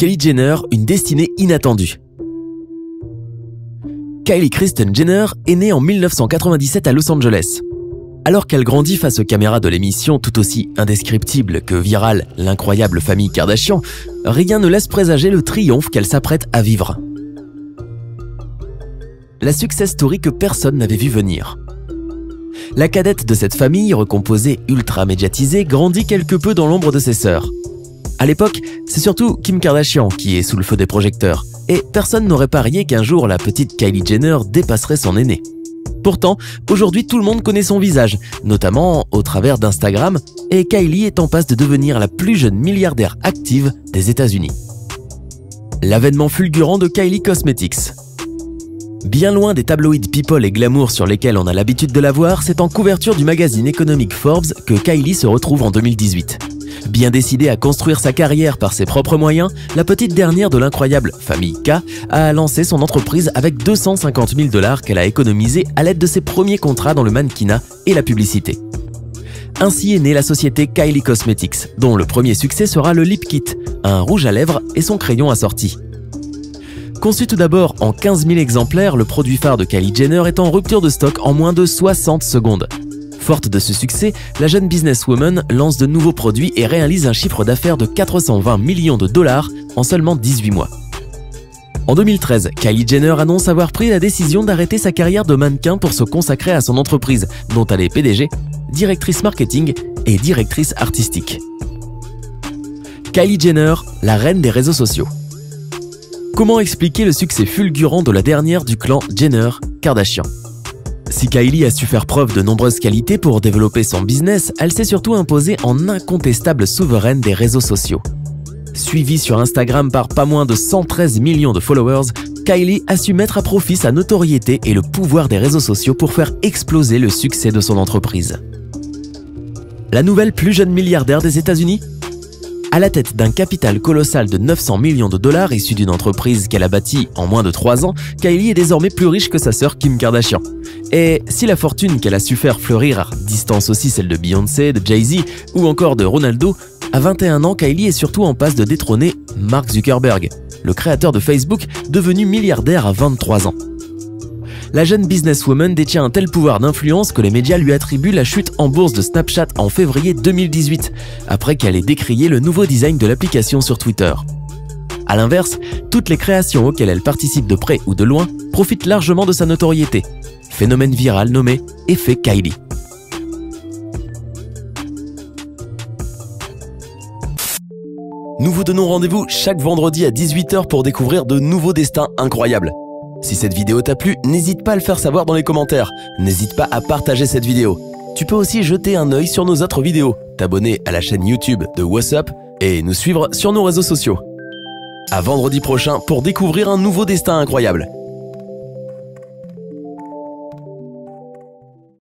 Kylie Jenner, une destinée inattendue. Kylie Kristen Jenner est née en 1997 à Los Angeles. Alors qu'elle grandit face aux caméras de l'émission tout aussi indescriptible que virale l'incroyable famille Kardashian, rien ne laisse présager le triomphe qu'elle s'apprête à vivre. La success story que personne n'avait vu venir. La cadette de cette famille, recomposée ultra médiatisée, grandit quelque peu dans l'ombre de ses sœurs. À l'époque, c'est surtout Kim Kardashian qui est sous le feu des projecteurs, et personne n'aurait parié qu'un jour la petite Kylie Jenner dépasserait son aînée. Pourtant, aujourd'hui tout le monde connaît son visage, notamment au travers d'Instagram, et Kylie est en passe de devenir la plus jeune milliardaire active des États-Unis. L'avènement fulgurant de Kylie Cosmetics. Bien loin des tabloïds People et Glamour sur lesquels on a l'habitude de la voir, c'est en couverture du magazine économique Forbes que Kylie se retrouve en 2018. Bien décidée à construire sa carrière par ses propres moyens, la petite dernière de l'incroyable famille K a lancé son entreprise avec 250 000 $ qu'elle a économisés à l'aide de ses premiers contrats dans le mannequinat et la publicité. Ainsi est née la société Kylie Cosmetics, dont le premier succès sera le Lip Kit, un rouge à lèvres et son crayon assorti. Conçu tout d'abord en 15 000 exemplaires, le produit phare de Kylie Jenner est en rupture de stock en moins de 60 secondes. Forte de ce succès, la jeune businesswoman lance de nouveaux produits et réalise un chiffre d'affaires de 420 millions de $ en seulement 18 mois. En 2013, Kylie Jenner annonce avoir pris la décision d'arrêter sa carrière de mannequin pour se consacrer à son entreprise, dont elle est PDG, directrice marketing et directrice artistique. Kylie Jenner, la reine des réseaux sociaux. Comment expliquer le succès fulgurant de la dernière du clan Jenner-Kardashian? Si Kylie a su faire preuve de nombreuses qualités pour développer son business, elle s'est surtout imposée en incontestable souveraine des réseaux sociaux. Suivie sur Instagram par pas moins de 113 millions de followers, Kylie a su mettre à profit sa notoriété et le pouvoir des réseaux sociaux pour faire exploser le succès de son entreprise. La nouvelle plus jeune milliardaire des États-Unis? À la tête d'un capital colossal de 900 millions de $ issu d'une entreprise qu'elle a bâtie en moins de 3 ans, Kylie est désormais plus riche que sa sœur Kim Kardashian. Et si la fortune qu'elle a su faire fleurir distance aussi celle de Beyoncé, de Jay-Z ou encore de Ronaldo, à 21 ans, Kylie est surtout en passe de détrôner Mark Zuckerberg, le créateur de Facebook, devenu milliardaire à 23 ans. La jeune businesswoman détient un tel pouvoir d'influence que les médias lui attribuent la chute en bourse de Snapchat en février 2018, après qu'elle ait décrié le nouveau design de l'application sur Twitter. A l'inverse, toutes les créations auxquelles elle participe de près ou de loin profitent largement de sa notoriété. Phénomène viral nommé « Effet Kylie ». Nous vous donnons rendez-vous chaque vendredi à 18 h pour découvrir de nouveaux destins incroyables. Si cette vidéo t'a plu, n'hésite pas à le faire savoir dans les commentaires. N'hésite pas à partager cette vidéo. Tu peux aussi jeter un œil sur nos autres vidéos, t'abonner à la chaîne YouTube de What's Up et nous suivre sur nos réseaux sociaux. À vendredi prochain pour découvrir un nouveau destin incroyable.